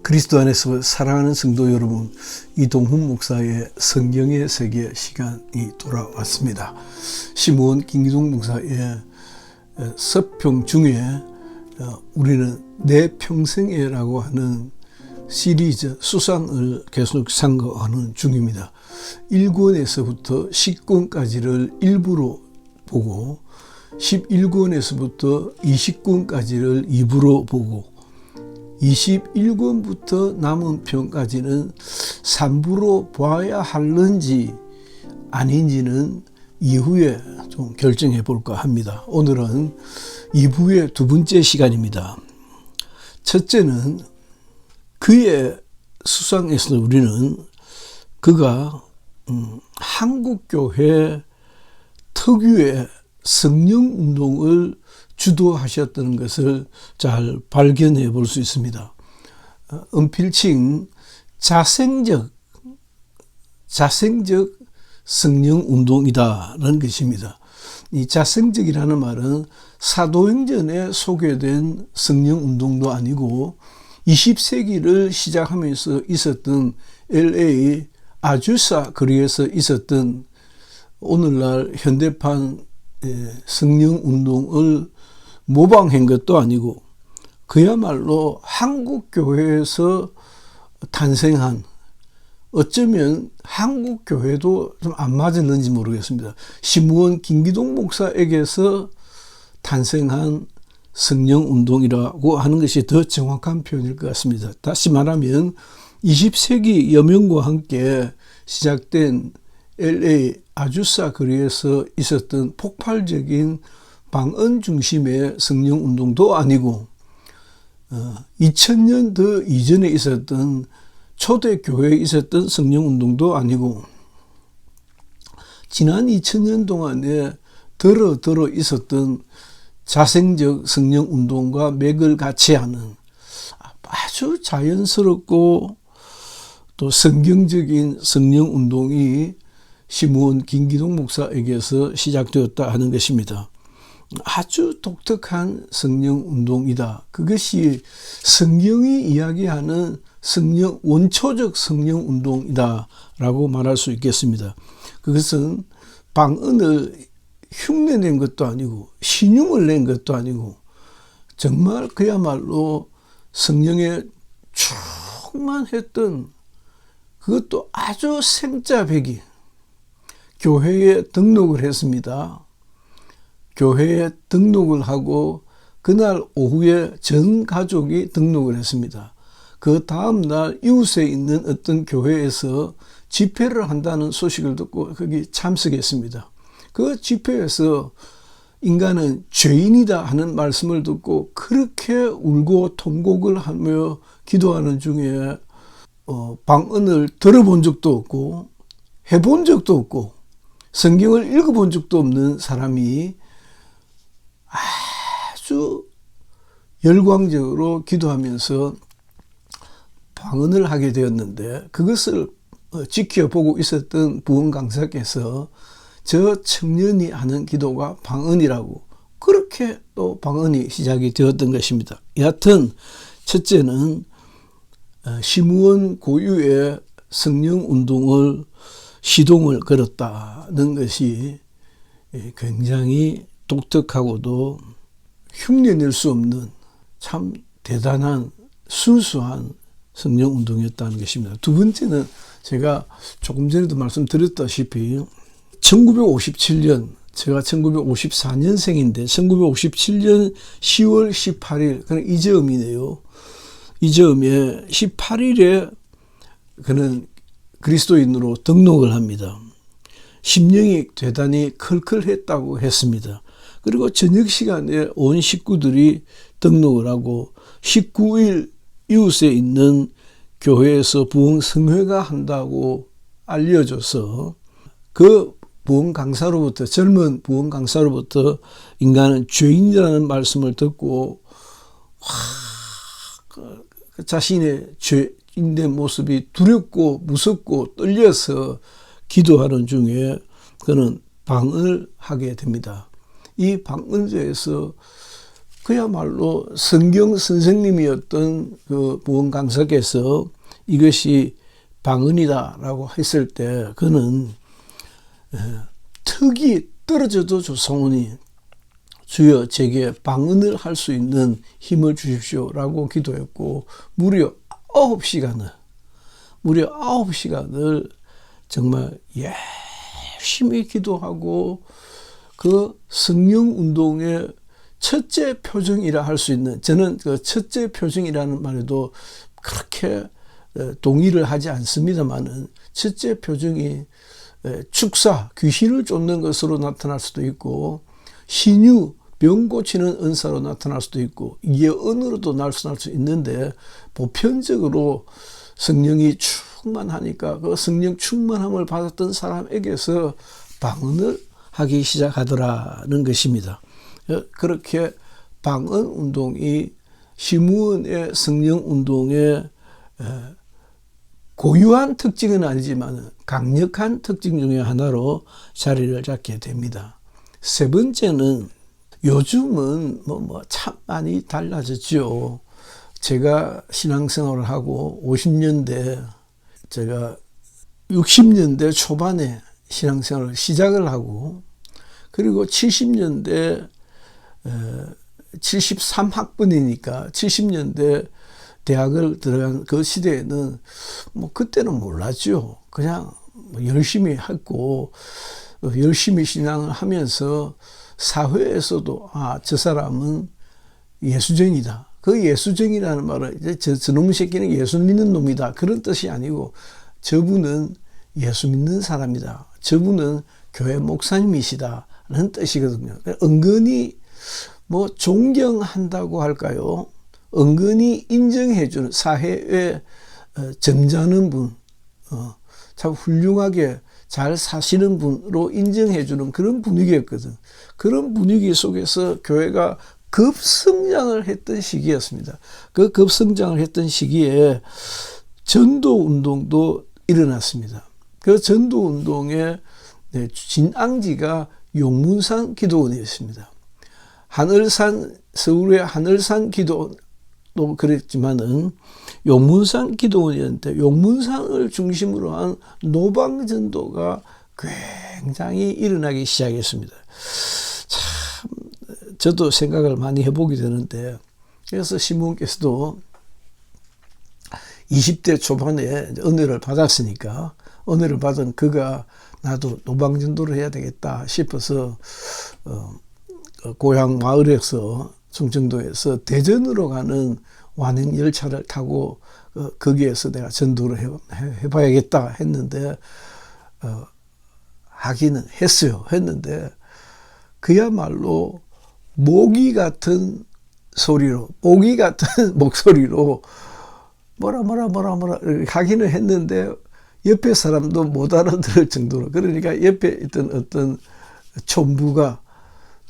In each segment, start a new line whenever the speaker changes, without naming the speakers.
그리스도 안에서 사랑하는 성도 여러분, 이동훈 목사의 성경의 세계 시간이 돌아왔습니다. 시므온 김기동 목사의 서평 중에 우리는 내 평생에라고 하는 시리즈 수상을 계속 상고하는 중입니다. 1권에서부터 10권까지를 일부로 보고 11권에서부터 20권까지를 2부로 보고 21권부터 남은 편까지는 3부로 봐야 할는지 아닌지는 이후에 좀 결정해 볼까 합니다. 오늘은 2부의 두 번째 시간입니다. 첫째는 그의 수상에서 우리는 그가 한국교회 특유의 성령운동을 주도하셨다는 것을 잘 발견해 볼 수 있습니다. 자생적 성령운동이다라는 것입니다. 이 자생적이라는 말은 사도행전에 소개된 성령운동도 아니고 20세기를 시작하면서 있었던 LA 아주사 거리에서 있었던 오늘날 현대판 성령운동을 모방한 것도 아니고 그야말로 한국교회에서 탄생한, 어쩌면 한국교회도 좀 안 맞았는지 모르겠습니다. 시므온 김기동 목사에게서 탄생한 성령운동이라고 하는 것이 더 정확한 표현일 것 같습니다. 다시 말하면 20세기 여명과 함께 시작된 LA 아주사 거리에서 있었던 폭발적인 방언 중심의 성령운동도 아니고 2000년 더 이전에 있었던 초대교회에 있었던 성령운동도 아니고 지난 2000년 동안에 더러 있었던 자생적 성령운동과 맥을 같이 하는 아주 자연스럽고 또 성경적인 성령운동이 시므온 김기동 목사에게서 시작되었다 하는 것입니다. 아주 독특한 성령운동이다. 그것이 성경이 이야기하는 원초적 성령운동이다 라고 말할 수 있겠습니다. 그것은 방언을 흉내낸 것도 아니고 신용을 낸 것도 아니고 정말 그야말로 성령에 충만했던, 그것도 아주 생짜배기 교회에 등록을 했습니다. 교회에 등록을 하고 그날 오후에 전 가족이 등록을 했습니다. 그 다음날 이웃에 있는 어떤 교회에서 집회를 한다는 소식을 듣고 거기 참석했습니다. 그 집회에서 인간은 죄인이다 하는 말씀을 듣고 그렇게 울고 통곡을 하며 기도하는 중에 방언을 들어본 적도 없고 해본 적도 없고 성경을 읽어본 적도 없는 사람이 아주 열광적으로 기도하면서 방언을 하게 되었는데, 그것을 지켜보고 있었던 부흥 강사께서 저 청년이 하는 기도가 방언이라고, 그렇게 또 방언이 시작이 되었던 것입니다. 여하튼 첫째는 시므온 고유의 성령운동을 시동을 걸었다는 것이 굉장히 독특하고도 흉내낼 수 없는 참 대단한 순수한 성령운동이었다는 것입니다. 두 번째는 제가 조금 전에도 말씀드렸다시피 1957년, 제가 1954년생인데 1957년 10월 18일, 그는 이즈음이네요. 이즈음에 18일에 그는 그리스도인으로 등록을 합니다. 심령이 대단히 클클했다고 했습니다. 그리고 저녁 시간에 온 식구들이 등록을 하고 19일 이웃에 있는 교회에서 부흥 성회가 한다고 알려줘서 그 부흥 강사로부터, 젊은 부흥 강사로부터 인간은 죄인이라는 말씀을 듣고 자신의 죄인된 모습이 두렵고 무섭고 떨려서 기도하는 중에 그는 방언을 하게 됩니다. 이 방언제에서 그야말로 성경 선생님이었던 그 부원 강사께서 이것이 방언이다라고 했을 때 그는 턱이 떨어져도 좋사오니 주여 제게 방언을 할 수 있는 힘을 주십시오라고 기도했고 무려 9시간을 정말 열심히 기도하고 그 성령 운동의 첫째 표정이라 할 수 있는, 저는 그 첫째 표정이라는 말에도 그렇게 동의를 하지 않습니다만은 첫째 표정이 축사, 귀신을 쫓는 것으로 나타날 수도 있고 신유, 병 고치는 은사로 나타날 수도 있고 예언으로도 나타날 수 있는데 보편적으로 성령이 충만하니까 그 성령 충만함을 받았던 사람에게서 방언을 하기 시작하더라는 것입니다. 그렇게 방언 운동이 시므온의 성령 운동의 고유한 특징은 아니지만 강력한 특징 중에 하나로 자리를 잡게 됩니다. 세 번째는 요즘은 참 많이 달라졌죠. 제가 신앙생활을 하고 50년대, 제가 60년대 초반에 신앙생활을 시작을 하고 그리고 70년대 73학번이니까 70년대 대학을 들어간 그 시대에는 그때는 몰랐죠. 그냥 열심히 했고 열심히 신앙을 하면서 사회에서도 저 사람은 예수쟁이다. 그 예수쟁이라는 말은 이제 저놈의 새끼는 예수 믿는 놈이다. 그런 뜻이 아니고 저분은 예수 믿는 사람이다. 저분은 교회 목사님이시다. 라는 뜻이거든요. 은근히 존경한다고 할까요? 은근히 인정해주는 사회에 점잖은 분, 참 훌륭하게 잘 사시는 분으로 인정해주는 그런 분위기였거든. 그런 분위기 속에서 교회가 급성장을 했던 시기였습니다. 그 급성장을 했던 시기에 전도운동도 일어났습니다. 그 전도운동의 진앙지가 용문산 기도원이었습니다. 서울의 하늘산 기도원도 그랬지만은 용문산 기도원이었는데 용문산을 중심으로 한 노방전도가 굉장히 일어나기 시작했습니다. 참 저도 생각을 많이 해보게 되는데 그래서 시므온께서도 20대 초반에 은혜를 받았으니까 은혜를 받은 그가 나도 노방전도를 해야 되겠다 싶어서 고향 마을에서 충청도에서 대전으로 가는 완행열차를 타고 거기에서 내가 전도를 해봐야겠다 했는데 하기는 했어요. 했는데 그야말로 모기 같은 소리로 모기 같은 목소리로 뭐라 하기는 했는데 옆에 사람도 못 알아들을 정도로 그러니까 옆에 있던 어떤 촌부가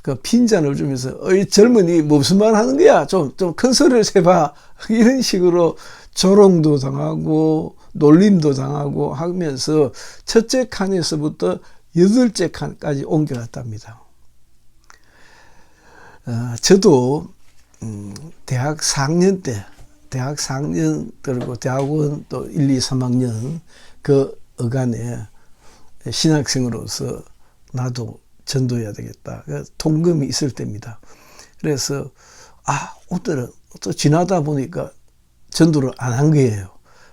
그 핀잔을 주면서 어이 젊은이 무슨 말 하는 거야 좀 큰 소리를 세봐 이런 식으로 조롱도 당하고 놀림도 당하고 하면서 첫째 칸에서부터 8째 칸까지 옮겨갔답니다. 저도 대학 4학년 그리고 대학원 또 1, 2, 3학년 그 어간에 신학생으로서 나도 전도해야 되겠다. 통금이 있을 때입니다. 그래서 오늘은 또 지나다 보니까 전도를 안 한 거예요.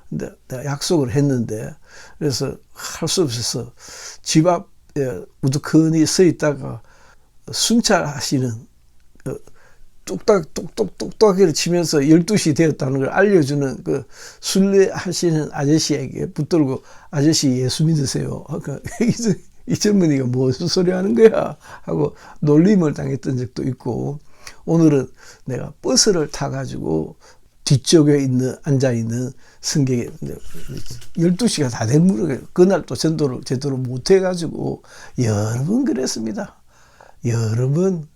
근데 내가 약속을 했는데 그래서 할 수 없어서 집 앞에 우두커니 서 있다가 순찰하시는 똑딱을 치면서 12시 되었다는 걸 알려주는 그 순례하시는 아저씨에게 붙들고 아저씨 예수 믿으세요. 그러니까 이 젊은이가 무슨 소리 하는 거야 하고 놀림을 당했던 적도 있고 오늘은 내가 버스를 타가지고 뒤쪽에 앉아있는 승객에 12시가 다 된 무렵에 그날 또 전도를 제대로 못해가지고 여러 번 그랬습니다. 여러 번.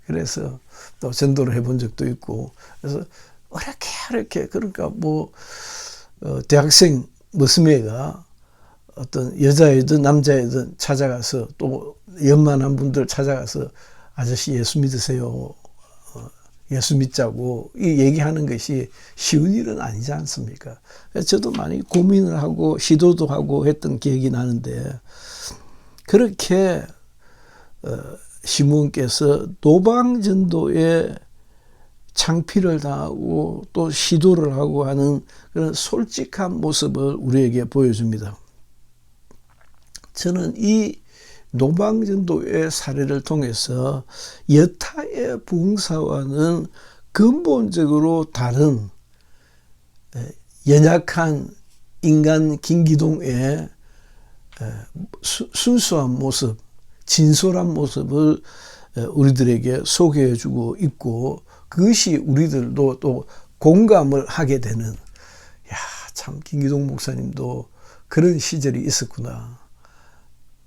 그래서 또 전도를 해본 적도 있고 그래서 어렵게 그러니까 대학생 무스매가 어떤 여자애든 남자애든 찾아가서 또 연만한 분들 찾아가서 아저씨 예수 믿으세요. 예수 믿자고 이 얘기하는 것이 쉬운 일은 아니지 않습니까? 저도 많이 고민을 하고 시도도 하고 했던 기억이 나는데, 그렇게 시몬께서 노방전도에 창피를 당하고 또 시도를 하고 하는 그런 솔직한 모습을 우리에게 보여줍니다. 저는 이 노방전도의 사례를 통해서 여타의 부흥사와는 근본적으로 다른 연약한 인간 김기동의 순수한 모습, 진솔한 모습을 우리들에게 소개해주고 있고, 그것이 우리들도 또 공감을 하게 되는, 야, 참 김기동 목사님도 그런 시절이 있었구나.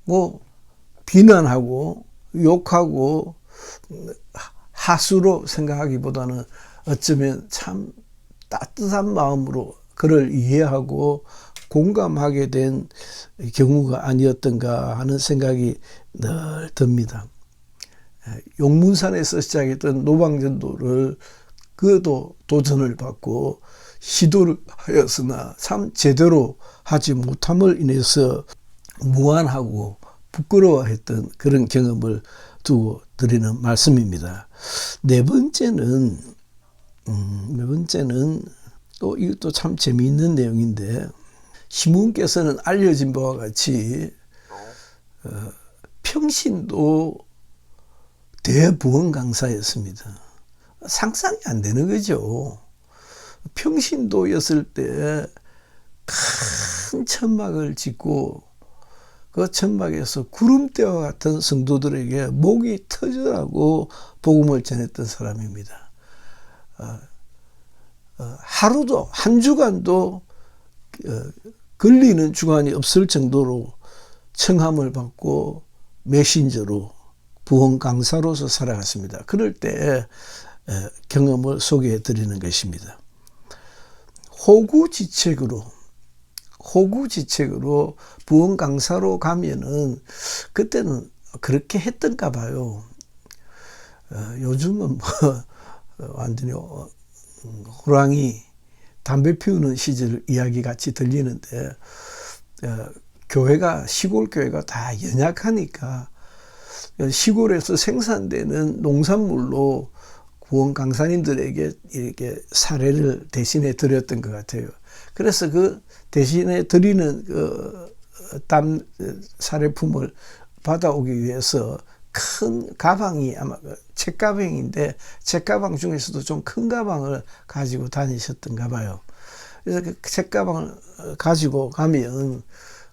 뭐 비난하고 욕하고 하수로 생각하기보다는 어쩌면 참 따뜻한 마음으로 그를 이해하고 공감하게 된 경우가 아니었던가 하는 생각이 늘 듭니다. 용문산에서 시작했던 노방전도를 그도 도전을 받고 시도를 하였으나 참 제대로 하지 못함을 인해서 무안하고 부끄러워했던 그런 경험을 두고 드리는 말씀입니다. 네 번째는 또 이것도 참 재미있는 내용인데, 시몬께서는 알려진 바와 같이 평신도 대부흥 강사였습니다. 상상이 안 되는 거죠. 평신도였을 때 큰 천막을 짓고 그 천막에서 구름대와 같은 성도들에게 목이 터져라고 복음을 전했던 사람입니다. 하루도 한 주간도 걸리는 주간이 없을 정도로 청함을 받고 메신저로 부흥 강사로서 살아갔습니다. 그럴 때 경험을 소개해 드리는 것입니다. 호구지책으로 부흥 강사로 가면은 그때는 그렇게 했던가 봐요. 요즘은 완전히 호랑이 담배 피우는 시절 이야기 같이 들리는데, 교회가 시골 교회가 다 연약하니까 시골에서 생산되는 농산물로 부흥 강사님들에게 이렇게 사례를 대신해 드렸던 것 같아요. 그래서 그 대신에 드리는 그 사례품을 받아오기 위해서 큰 가방이 아마 책가방인데, 책가방 중에서도 좀 큰 가방을 가지고 다니셨던가 봐요. 그래서 그 책가방을 가지고 가면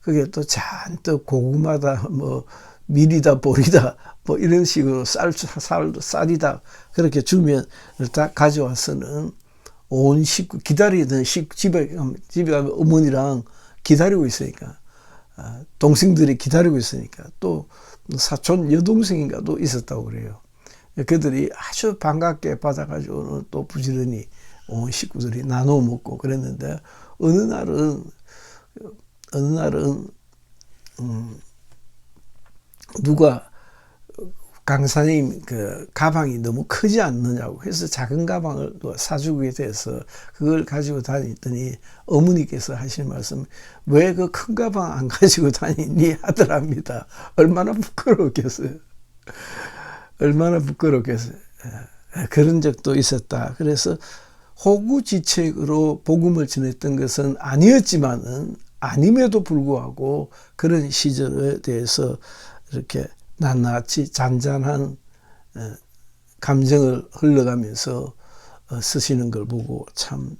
그게 또 잔뜩 고구마다 뭐 밀이다 보리다 뭐 이런 식으로 쌀이다 그렇게 주면 다 가져와서는 온 식구 기다리던 집에 가면 어머니랑 기다리고 있으니까, 동생들이 기다리고 있으니까, 또 사촌 여동생인가도 있었다고 그래요. 그들이 아주 반갑게 받아가지고는 또 부지런히 온 식구들이 나눠 먹고 그랬는데, 어느 날은 누가 강사님 그 가방이 너무 크지 않느냐고 해서 작은 가방을 사주게 돼서 그걸 가지고 다녔더니 어머니께서 하신 말씀, 왜 그 큰 가방 안 가지고 다니니 하더랍니다. 얼마나 부끄럽겠어요. 얼마나 부끄럽겠어요. 그런 적도 있었다. 그래서 호구지책으로 복음을 전했던 것은 아니었지만은, 아님에도 불구하고 그런 시절에 대해서 이렇게 낱낱이 잔잔한 감정을 흘러가면서 쓰시는 걸 보고 참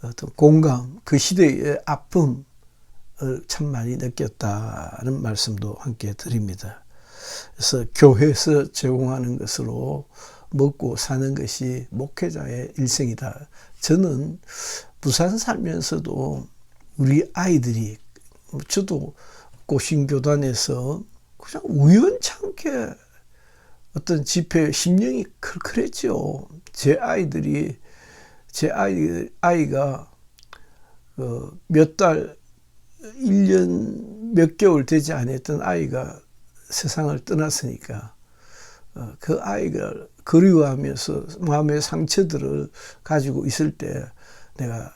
어떤 공감, 그 시대의 아픔을 참 많이 느꼈다는 말씀도 함께 드립니다. 그래서 교회에서 제공하는 것으로 먹고 사는 것이 목회자의 일생이다. 저는 부산 살면서도 우리 아이들이, 저도 고신교단에서 그냥 우연찮게 어떤 집회 심령이 클클했죠. 제 아이가 몇 달, 1년 몇 개월 되지 않았던 아이가 세상을 떠났으니까 그 아이가 그리워하면서 마음의 상처들을 가지고 있을 때 내가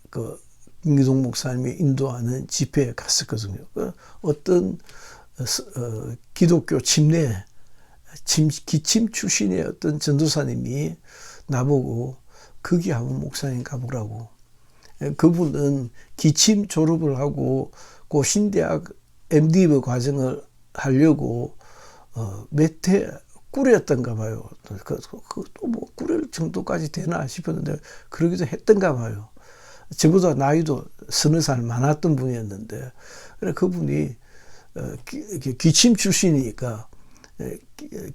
그 김기동 목사님이 인도하는 집회에 갔었거든요. 어떤 기독교 침례 기침 출신의 어떤 전도사님이 나보고 거기 한번 목사님 가보라고. 그분은 기침 졸업을 하고 고신대학 MD 과정을 하려고 몇 해 꾸렸던가 봐요. 또 뭐 꾸릴 정도까지 되나 싶었는데 그러기도 했던가 봐요. 저보다 나이도 서너 살 많았던 분이었는데, 그래 그분이 기침 출신이니까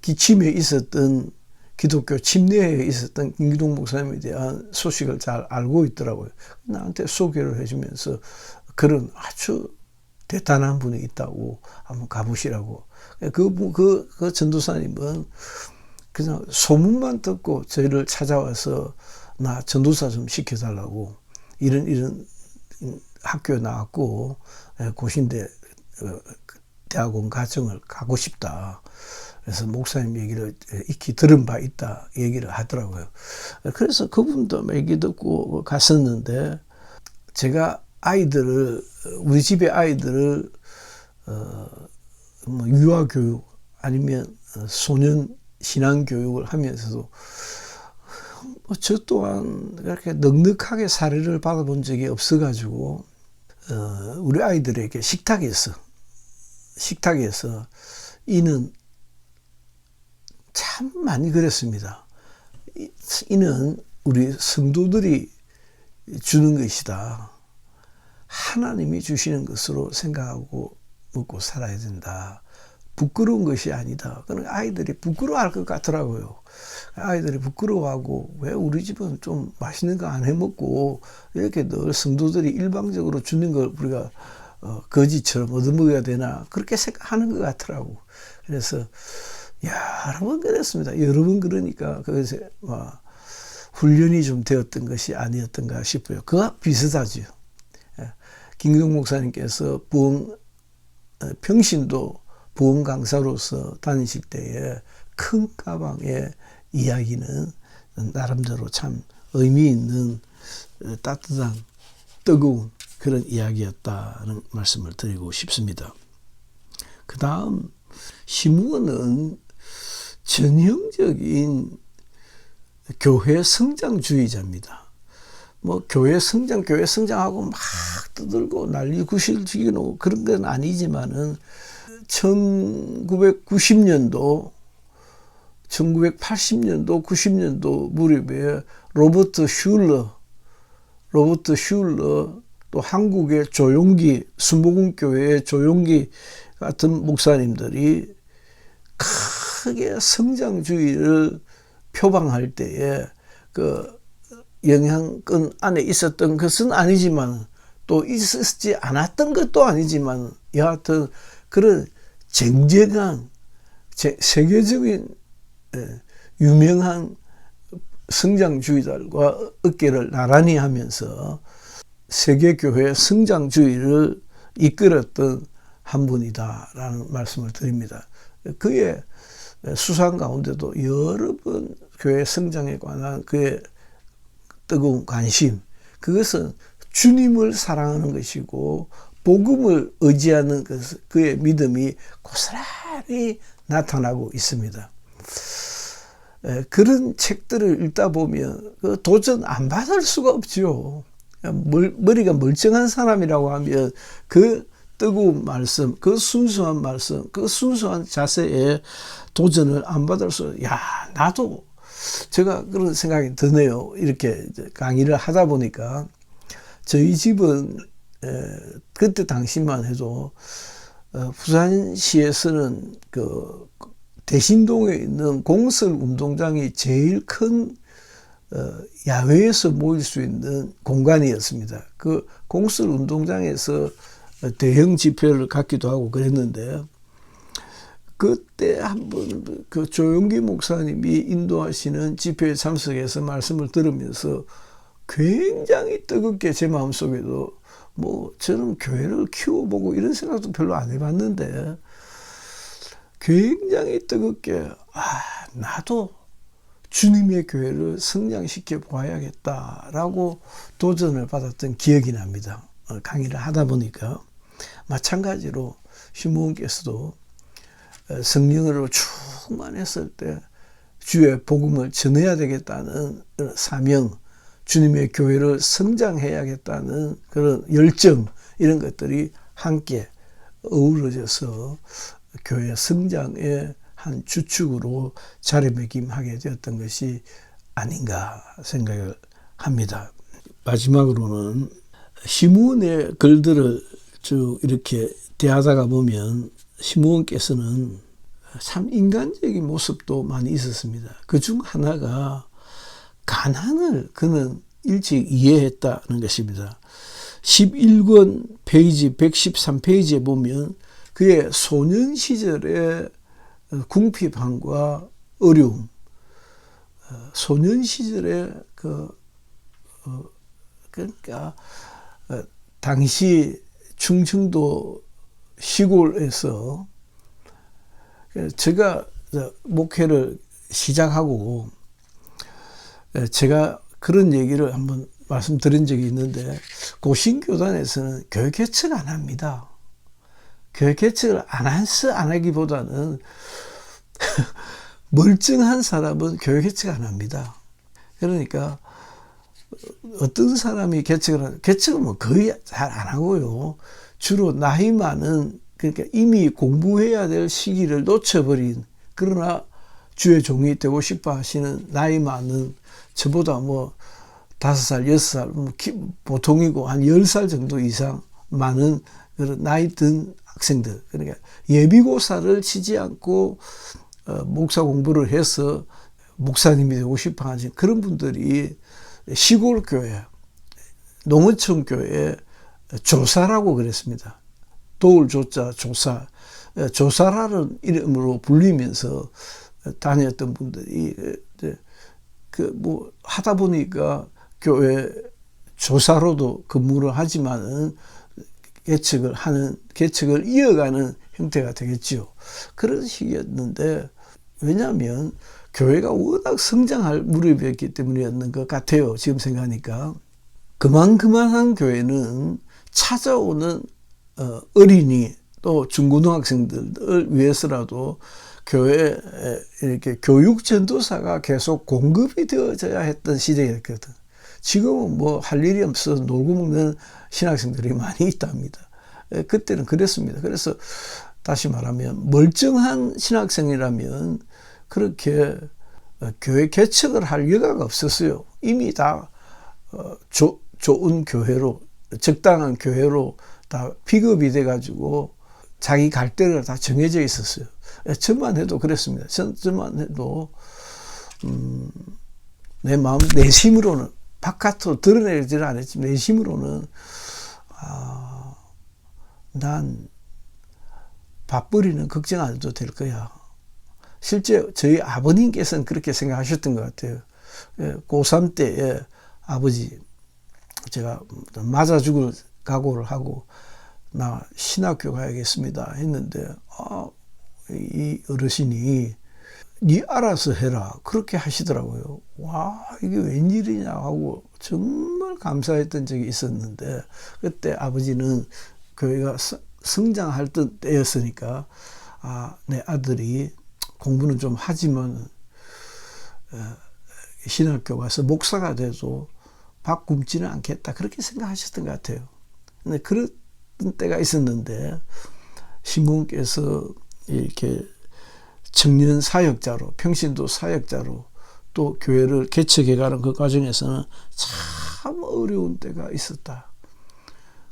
기침에 있었던 기독교 침례에 있었던 김기동 목사님에 대한 소식을 잘 알고 있더라고요. 나한테 소개를 해주면서 그런 아주 대단한 분이 있다고 한번 가보시라고. 그 전도사님은 그냥 소문만 듣고 저희를 찾아와서 나 전도사 좀 시켜달라고, 이런 학교에 나왔고 고신대 대학원 과정을 가고 싶다. 그래서 목사님 얘기를 익히 들은 바 있다 얘기를 하더라고요. 그래서 그분도 얘기 듣고 갔었는데, 제가 우리 집의 아이들을 뭐 유아교육 아니면 소년 신앙교육을 하면서도 저 또한 그렇게 넉넉하게 사례를 받아본 적이 없어가지고 우리 아이들에게 식탁에서 이는 참 많이 그랬습니다. 이는 우리 성도들이 주는 것이다. 하나님이 주시는 것으로 생각하고 먹고 살아야 된다. 부끄러운 것이 아니다. 그러니까 아이들이 부끄러워할 것 같더라고요. 아이들이 부끄러워하고, 왜 우리 집은 좀 맛있는 거 안 해먹고 이렇게 늘 성도들이 일방적으로 주는 걸 우리가 거지처럼 얻어먹어야 되나, 그렇게 생각하는 것 같더라고. 그래서 여러 번 그랬습니다. 여러 번 그러니까 그것에 훈련이 좀 되었던 것이 아니었던가 싶어요. 그와 비슷하죠. 김기동 목사님께서 평신도 부흥 강사로서 다니실 때에 큰 가방의 이야기는 나름대로 참 의미 있는 따뜻한 뜨거운 그런 이야기였다는 말씀을 드리고 싶습니다. 그 다음 심우원은 전형적인 교회 성장주의자입니다. 뭐 교회 성장하고 막 떠들고 난리 구실지기고 그런 건 아니지만은 1990년도 90년도 무렵에 로버트 슐러 또 한국의 조용기 순복음교회의 조용기 같은 목사님들이 크게 성장주의를 표방할 때에 그 영향권 안에 있었던 것은 아니지만 또 있었지 않았던 것도 아니지만 여하튼 그런 쟁쟁한 세계적인 유명한 성장주의자들과 어깨를 나란히 하면서 세계교회 성장주의를 이끌었던 한 분이다라는 말씀을 드립니다. 그의 수상 가운데도 여러 번 교회 성장에 관한 그의 뜨거운 관심, 그것은 주님을 사랑하는 것이고 복음을 의지하는 그의 믿음이 고스란히 나타나고 있습니다. 그런 책들을 읽다 보면 도전 안 받을 수가 없죠. 머리가 멀쩡한 사람이라고 하면 그 뜨거운 말씀, 그 순수한 말씀, 그 순수한 자세에 도전을 안 받을 수, 나도 제가 그런 생각이 드네요. 이렇게 강의를 하다 보니까 저희 집은 그때 당시만 해도 부산시에서는 그 대신동에 있는 공설 운동장이 제일 큰 야외에서 모일 수 있는 공간이었습니다. 그 공설 운동장에서 대형 집회를 갖기도 하고 그랬는데, 그때 한번 그 조용기 목사님이 인도하시는 집회에 참석해서 말씀을 들으면서 굉장히 뜨겁게 제 마음속에도 저는 교회를 키워보고 이런 생각도 별로 안 해봤는데 굉장히 뜨겁게 나도 주님의 교회를 성장시켜 보아야겠다라고 도전을 받았던 기억이 납니다. 강의를 하다 보니까 마찬가지로 시므온께서도 성령으로 충만했을 때 주의 복음을 전해야 되겠다는 사명, 주님의 교회를 성장해야겠다는 그런 열정, 이런 것들이 함께 어우러져서 교회 성장의 한 주축으로 자리매김하게 되었던 것이 아닌가 생각을 합니다. 마지막으로는 시므온의 글들을 쭉 이렇게 대하다가 보면 시므온께서는 참 인간적인 모습도 많이 있었습니다. 그중 하나가 가난을 그는 일찍 이해했다는 것입니다. 11권 페이지 113페이지에 보면 그의 소년 시절의 궁핍함과 어려움, 소년 시절의 그러니까 당시 충청도 시골에서 제가 목회를 시작하고 제가 그런 얘기를 한번 말씀드린 적이 있는데, 고신교단에서는 교회 개척 안 합니다. 교회 개척을 안 하기보다는 멀쩡한 사람은 교회 개척 안 합니다. 그러니까 어떤 사람이 개척은 뭐 거의 잘 안 하고요. 주로 나이 많은, 그러니까 이미 공부해야 될 시기를 놓쳐버린, 그러나 주의 종이 되고 싶어 하시는 나이 많은, 저보다 뭐 5살, 6살, 보통이고 한 10살 정도 이상 많은 그런 나이 든 학생들, 그러니까 예비고사를 치지 않고 목사 공부를 해서 목사님이 되고 싶어 하시는 그런 분들이 시골 교회, 농어촌 교회 조사라고 그랬습니다. 도울 조자 조사, 조사라는 이름으로 불리면서 다녔던 분들이 뭐 하다 보니까 교회 조사로도 근무를 하지만은 개척을 이어가는 형태가 되겠죠. 그런 식이었는데, 왜냐하면 교회가 워낙 성장할 무렵이었기 때문이었는 것 같아요. 지금 생각하니까. 그만한 교회는 찾아오는 어린이 또 중고등학생들을 위해서라도 교회에 이렇게 교육 전도사가 계속 공급이 되어져야 했던 시대였거든. 지금은 뭐 할 일이 없어서 놀고 먹는 신학생들이 많이 있답니다. 그때는 그랬습니다. 그래서 다시 말하면 멀쩡한 신학생이라면 그렇게 교회 개척을 할 여가가 없었어요. 이미 다 좋은 교회로, 적당한 교회로 다 픽업이 돼가지고 자기 갈 데가 다 정해져 있었어요. 저만 해도 그랬습니다. 저만 해도 내 마음 내심으로는, 바깥으로 드러내지는 않았지만 내심으로는 난 밥벌이는 걱정 안 해도 될 거야. 실제 저희 아버님께서는 그렇게 생각하셨던 것 같아요. 고3 때에 아버지, 제가 맞아 죽을 각오를 하고 나 신학교 가야겠습니다 했는데, 이 어르신이 니 알아서 해라 그렇게 하시더라고요. 와, 이게 웬일이냐 하고 정말 감사했던 적이 있었는데, 그때 아버지는 교회가 성장할 때였으니까 내 아들이 공부는 좀 하지만 신학교 가서 목사가 돼도 밥 굶지는 않겠다, 그렇게 생각하셨던 것 같아요. 근데 그런 때가 있었는데, 시므온께서 이렇게 청년 사역자로, 평신도 사역자로 또 교회를 개척해가는 그 과정에서는 참 어려운 때가 있었다.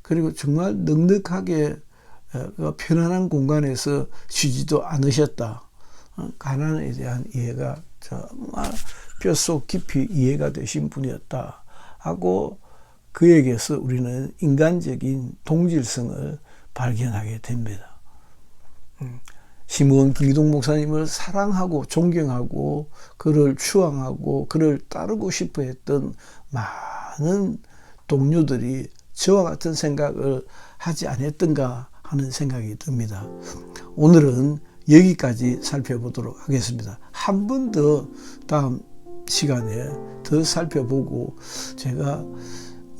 그리고 정말 넉넉하게 편안한 공간에서 쉬지도 않으셨다. 가난에 대한 이해가 정말 뼛속 깊이 이해가 되신 분이었다 하고, 그에게서 우리는 인간적인 동질성을 발견하게 됩니다. 시므온 김기동 목사님을 사랑하고 존경하고 그를 추앙하고 그를 따르고 싶어 했던 많은 동료들이 저와 같은 생각을 하지 않았던가 하는 생각이 듭니다. 오늘은 여기까지 살펴보도록 하겠습니다. 한 번 더 다음 시간에 더 살펴보고 제가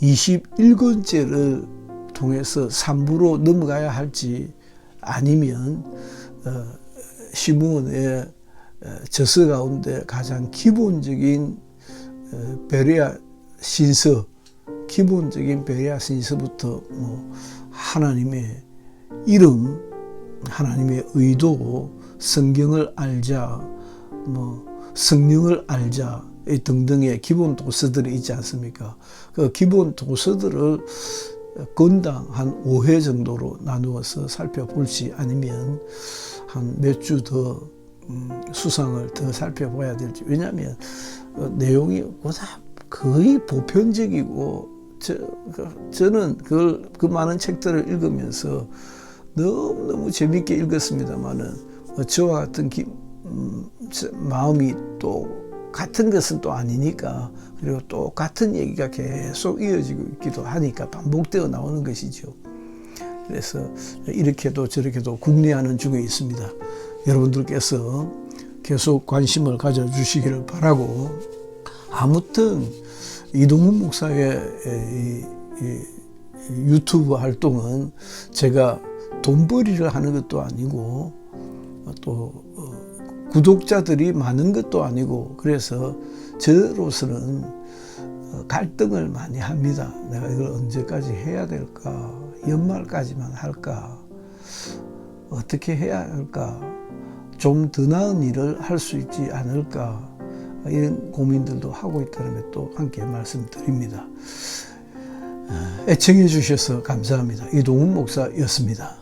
21권째를 통해서 3부로 넘어가야 할지 아니면 시므온의 저서 가운데 가장 기본적인 베레아 신서, 기본적인 베레아 신서부터 뭐 하나님의 이름, 하나님의 의도, 성경을 알자, 뭐 성령을 알자 등등의 기본 도서들이 있지 않습니까? 그 기본 도서들을 건당 한 5회 정도로 나누어서 살펴볼지 아니면 한 몇 주 더 수상을 더 살펴봐야 될지. 왜냐하면 내용이 거의 보편적이고 저는 그 많은 책들을 읽으면서 너무너무 재밌게 읽었습니다만은 저와 같은 마음이 또 같은 것은 또 아니니까, 그리고 또 같은 얘기가 계속 이어지고 있기도 하니까 반복되어 나오는 것이죠. 그래서 이렇게도 저렇게도 궁리하는 중에 있습니다. 여러분들께서 계속 관심을 가져주시기를 바라고, 아무튼 이동훈 목사의 유튜브 활동은 제가 돈벌이를 하는 것도 아니고 또 구독자들이 많은 것도 아니고, 그래서 저로서는 갈등을 많이 합니다. 내가 이걸 언제까지 해야 될까? 연말까지만 할까? 어떻게 해야 할까? 좀 더 나은 일을 할 수 있지 않을까? 이런 고민들도 하고 있다는 것도 함께 말씀드립니다. 애청해 주셔서 감사합니다. 이동훈 목사였습니다.